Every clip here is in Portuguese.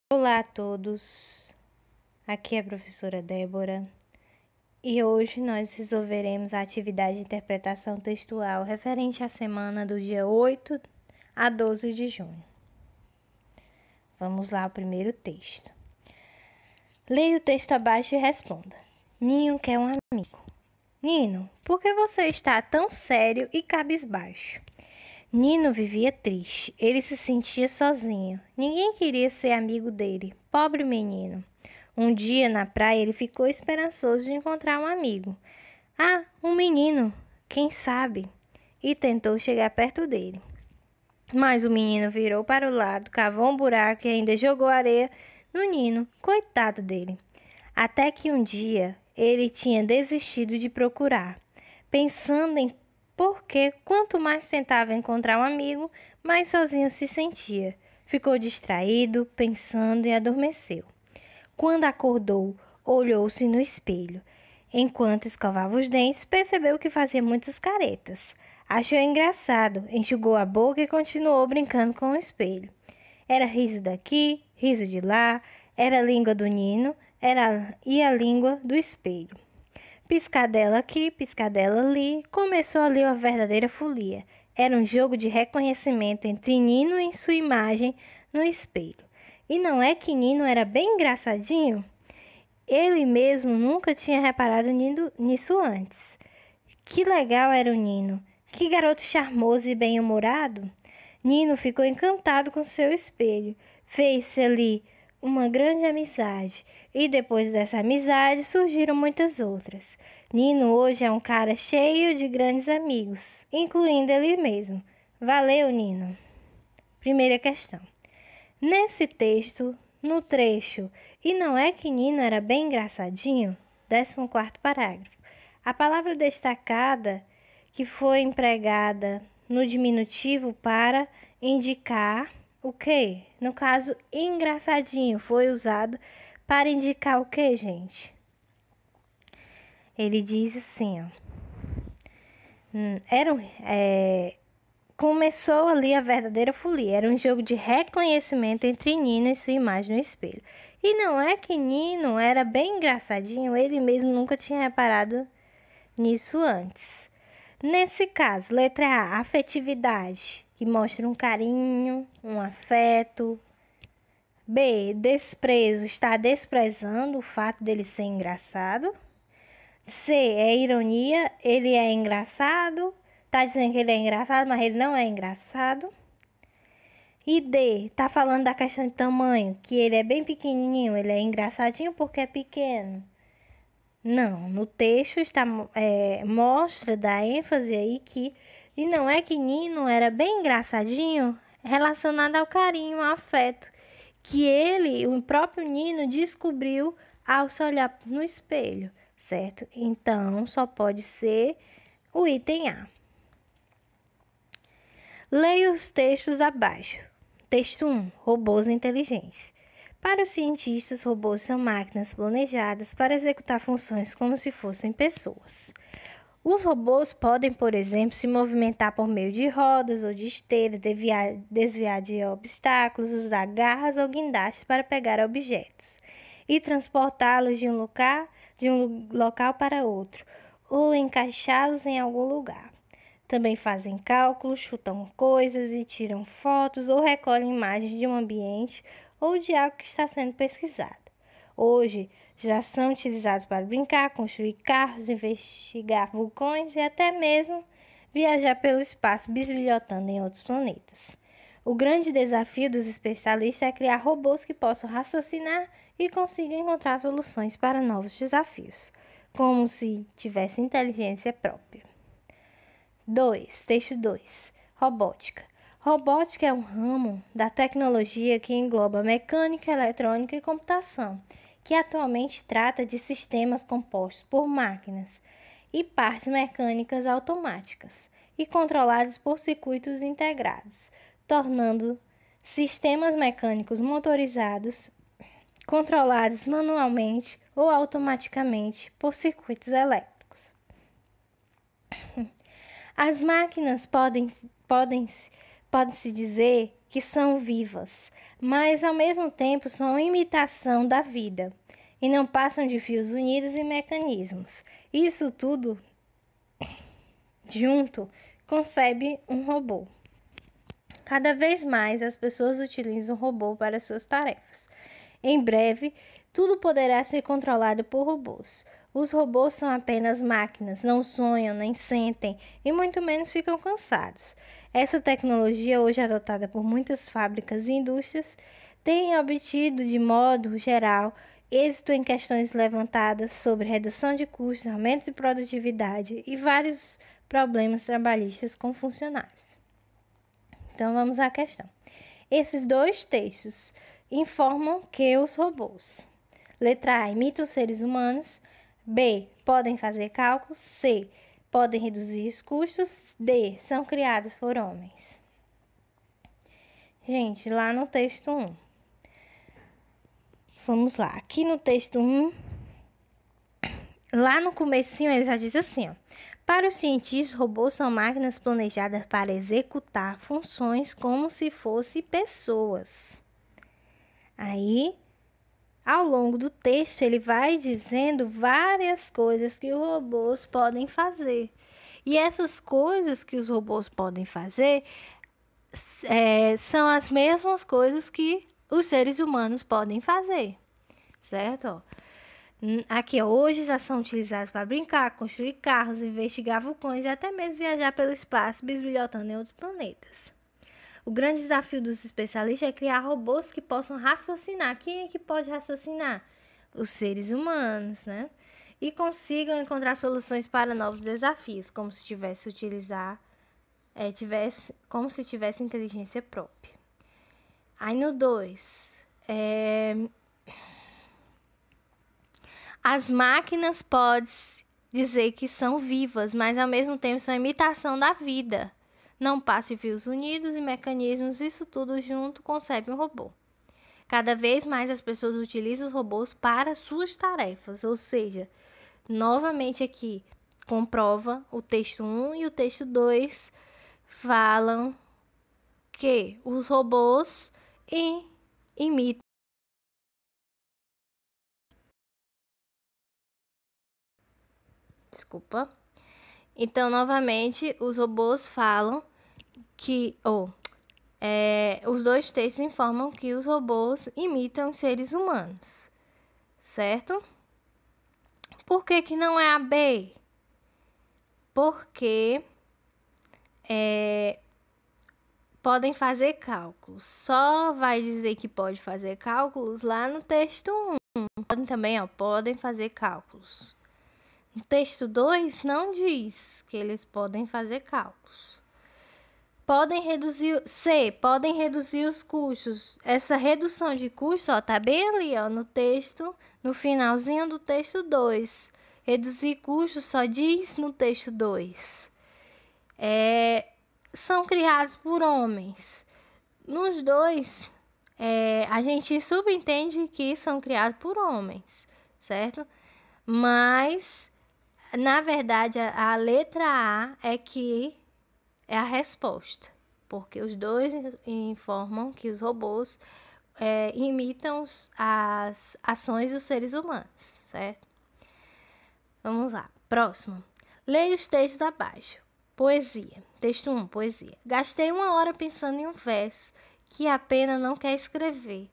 Olá a todos, aqui é a professora Débora e hoje nós resolveremos a atividade de interpretação textual referente à semana do dia 8 a 12 de junho. Vamos lá ao primeiro texto. Leia o texto abaixo e responda. Ninho quer um amigo. Nino, por que você está tão sério e cabisbaixo? Nino vivia triste, ele se sentia sozinho. Ninguém queria ser amigo dele, pobre menino. Um dia, na praia, ele ficou esperançoso de encontrar um amigo. Ah, um menino, quem sabe? E tentou chegar perto dele. Mas o menino virou para o lado, cavou um buraco e ainda jogou areia no Nino. Coitado dele. Até que um dia ele tinha desistido de procurar, pensando em porque quanto mais tentava encontrar um amigo, mais sozinho se sentia. Ficou distraído, pensando e adormeceu. Quando acordou, olhou-se no espelho. Enquanto escovava os dentes, percebeu que fazia muitas caretas. Achou engraçado, enxugou a boca e continuou brincando com o espelho. Era riso daqui, riso de lá, era a língua do Nino e a língua do espelho. Piscadela aqui, piscadela ali, começou ali uma verdadeira folia. Era um jogo de reconhecimento entre Nino e sua imagem no espelho. E não é que Nino era bem engraçadinho? Ele mesmo nunca tinha reparado nisso antes. Que legal era o Nino! Que garoto charmoso e bem-humorado! Nino ficou encantado com seu espelho. Fez-se ali uma grande amizade. E depois dessa amizade surgiram muitas outras. Nino hoje é um cara cheio de grandes amigos, incluindo ele mesmo. Valeu, Nino! Primeira questão. Nesse texto, no trecho, e não é que Nino era bem engraçadinho? 14º parágrafo. A palavra destacada que foi empregada no diminutivo para indicar o quê? No caso, engraçadinho foi usado para indicar o quê, gente? Ele diz assim, ó. Começou ali a verdadeira folia. Era um jogo de reconhecimento entre Nino e sua imagem no espelho. E não é que Nino era bem engraçadinho, ele mesmo nunca tinha reparado nisso antes. Nesse caso, letra A, afetividade, que mostra um carinho, um afeto. B, desprezo, está desprezando o fato dele ser engraçado. C, é ironia, ele é engraçado. Tá dizendo que ele é engraçado, mas ele não é engraçado. E D, tá falando da questão de tamanho, que ele é bem pequenininho, ele é engraçadinho porque é pequeno. Não, no texto mostra, dá ênfase aí que... E não é que Nino era bem engraçadinho, relacionado ao carinho, ao afeto, que ele, o próprio Nino, descobriu ao se olhar no espelho, certo? Então, só pode ser o item A. Leia os textos abaixo. Texto 1. Robôs inteligentes. Para os cientistas, robôs são máquinas planejadas para executar funções como se fossem pessoas. Os robôs podem, por exemplo, se movimentar por meio de rodas ou de esteiras, desviar de obstáculos, usar garras ou guindastes para pegar objetos e transportá-los de um local para outro ou encaixá-los em algum lugar. Também fazem cálculos, chutam coisas e tiram fotos ou recolhem imagens de um ambiente ou de algo que está sendo pesquisado. Hoje, já são utilizados para brincar, construir carros, investigar vulcões e até mesmo viajar pelo espaço bisbilhotando em outros planetas. O grande desafio dos especialistas é criar robôs que possam raciocinar e consigam encontrar soluções para novos desafios, como se tivesse inteligência própria. Texto 2. Robótica. Robótica é um ramo da tecnologia que engloba mecânica, eletrônica e computação, que atualmente trata de sistemas compostos por máquinas e partes mecânicas automáticas e controladas por circuitos integrados, tornando sistemas mecânicos motorizados controlados manualmente ou automaticamente por circuitos elétricos. As máquinas podem-se dizer que são vivas. mas ao mesmo tempo são uma imitação da vida e não passam de fios unidos e mecanismos. Isso tudo junto concebe um robô. Cada vez mais as pessoas utilizam o robô para suas tarefas. Em breve, tudo poderá ser controlado por robôs. Os robôs são apenas máquinas, não sonham, nem sentem e muito menos ficam cansados. Essa tecnologia, hoje adotada por muitas fábricas e indústrias, tem obtido, de modo geral, êxito em questões levantadas sobre redução de custos, aumento de produtividade e vários problemas trabalhistas com funcionários. Então vamos à questão. Esses dois textos informam que os robôs: letra A, imitam os seres humanos. B, podem fazer cálculos. C, podem reduzir os custos. D, são criados por homens. Gente, lá no texto 1. Vamos lá. Aqui no texto 1, lá no comecinho ele já diz assim, ó. Para os cientistas, robôs são máquinas planejadas para executar funções como se fossem pessoas. Aí, ao longo do texto, ele vai dizendo várias coisas que os robôs podem fazer. E essas coisas que os robôs podem fazer são as mesmas coisas que os seres humanos podem fazer, certo? Aqui, hoje já são utilizados para brincar, construir carros, investigar vulcões e até mesmo viajar pelo espaço, bisbilhotando em outros planetas. O grande desafio dos especialistas é criar robôs que possam raciocinar. Quem é que pode raciocinar? Os seres humanos, né? E consigam encontrar soluções para novos desafios, como se tivesse inteligência própria. Aí no 2, as máquinas podem dizer que são vivas, mas ao mesmo tempo são imitação da vida. Não passe fios unidos e mecanismos, isso tudo junto concebe um robô. Cada vez mais as pessoas utilizam os robôs para suas tarefas, ou seja, novamente aqui comprova o texto 1 e o texto 2 falam que os robôs imitam. Então, novamente, os robôs falam que, os dois textos informam que os robôs imitam os seres humanos, certo? Por que que não é a B? Porque podem fazer cálculos. Só vai dizer que pode fazer cálculos lá no texto 1. Podem fazer cálculos. No texto 2 não diz que eles podem fazer cálculos. Podem reduzir os custos. Essa redução de custos, tá bem ali, no texto, no finalzinho do texto 2. Reduzir custos só diz no texto 2. São criados por homens. Nos dois, a gente subentende que são criados por homens, certo? Mas, na verdade, a letra A é a resposta, porque os dois informam que os robôs imitam as ações dos seres humanos, certo? Vamos lá, próximo. Leia os textos abaixo. Poesia. Texto 1, poesia. Gastei 1 hora pensando em um verso que a pena não quer escrever.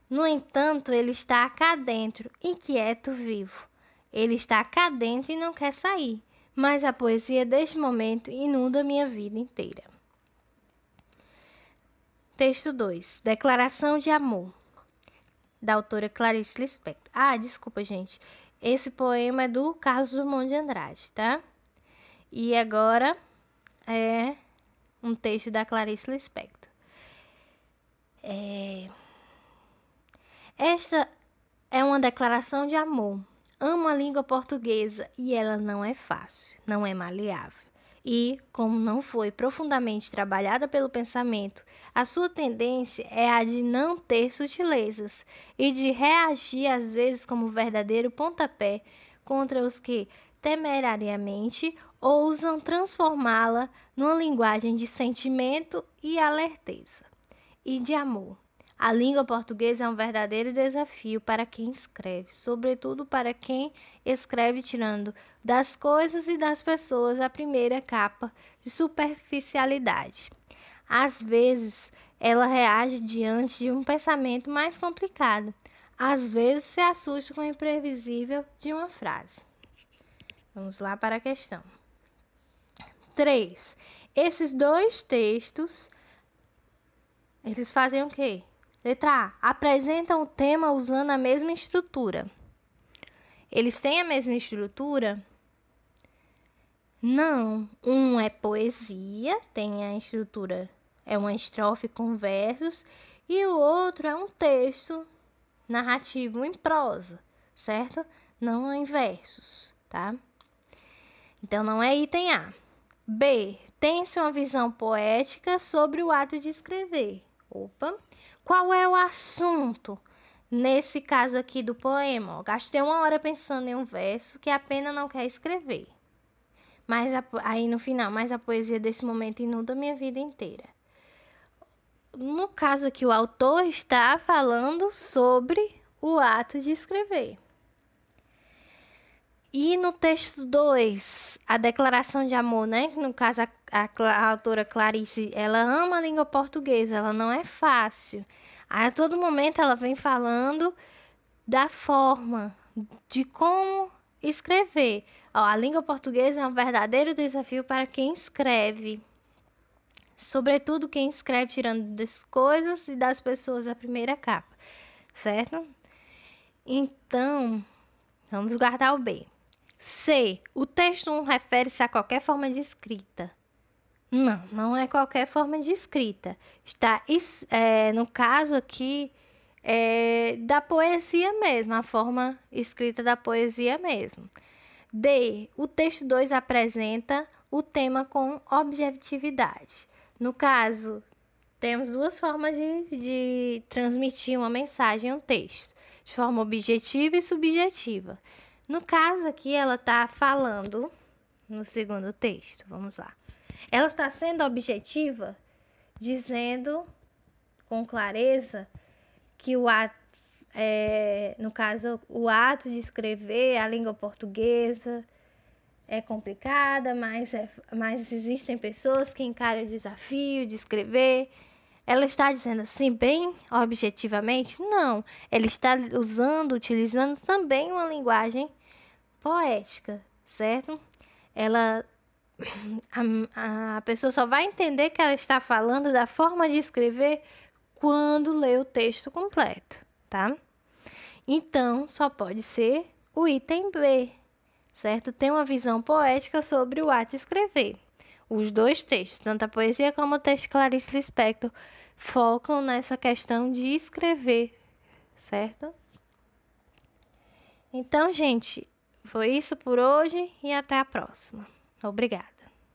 No entanto, ele está cá dentro, inquieto, vivo. Ele está cá dentro e não quer sair. Mas a poesia deste momento inunda minha vida inteira. Texto 2. Declaração de amor, da autora Clarice Lispector. Desculpa, gente. Esse poema é do Carlos Drummond de Andrade, tá? E agora é um texto da Clarice Lispector. Esta é uma declaração de amor. Amo a língua portuguesa e ela não é fácil, não é maleável. E, como não foi profundamente trabalhada pelo pensamento, a sua tendência é a de não ter sutilezas e de reagir às vezes como verdadeiro pontapé contra os que temerariamente ousam transformá-la numa linguagem de sentimento e alerteza e de amor. A língua portuguesa é um verdadeiro desafio para quem escreve, sobretudo para quem escreve tirando das coisas e das pessoas a primeira capa de superficialidade. Às vezes, ela reage diante de um pensamento mais complicado. Às vezes, se assusta com o imprevisível de uma frase. Vamos lá para a questão. 3. Esses dois textos, eles fazem o quê? Letra A. Apresentam o tema usando a mesma estrutura. Eles têm a mesma estrutura? Não. Um é poesia, tem a estrutura, é uma estrofe com versos, e o outro é um texto narrativo em prosa, certo? Não em versos, tá? Então, não é item A. B. Tem-se uma visão poética sobre o ato de escrever. Opa! Qual é o assunto? Nesse caso aqui do poema, gastei 1 hora pensando em um verso que a pena não quer escrever. Mas aí no final, mas a poesia desse momento inunda minha vida inteira. No caso aqui, o autor está falando sobre o ato de escrever. E no texto 2, a declaração de amor, né? No caso, a autora Clarice, ela ama a língua portuguesa, ela não é fácil. Aí, a todo momento, ela vem falando da forma, de como escrever. Ó, a língua portuguesa é um verdadeiro desafio para quem escreve. Sobretudo quem escreve tirando das coisas e das pessoas a primeira capa, certo? Então, vamos guardar o B. C. O texto 1 refere-se a qualquer forma de escrita. Não, não é qualquer forma de escrita. Está, no caso aqui, da poesia mesmo, a forma escrita da poesia mesmo. D. O texto 2 apresenta o tema com objetividade. No caso, temos duas formas de transmitir uma mensagem em um texto, de forma objetiva e subjetiva. No caso aqui, ela está falando no segundo texto. Vamos lá. Ela está sendo objetiva, dizendo com clareza que o ato, no caso, o ato de escrever a língua portuguesa é complicada, mas existem pessoas que encaram o desafio de escrever. Ela está dizendo assim, bem objetivamente? Não. Ela está utilizando também uma linguagem poética, certo? A pessoa só vai entender que ela está falando da forma de escrever quando lê o texto completo, tá? Então, só pode ser o item B, certo? Tem uma visão poética sobre o ato de escrever. Os dois textos, tanto a poesia como o texto de Clarice Lispector, focam nessa questão de escrever, certo? Então, gente, foi isso por hoje e até a próxima. Obrigada.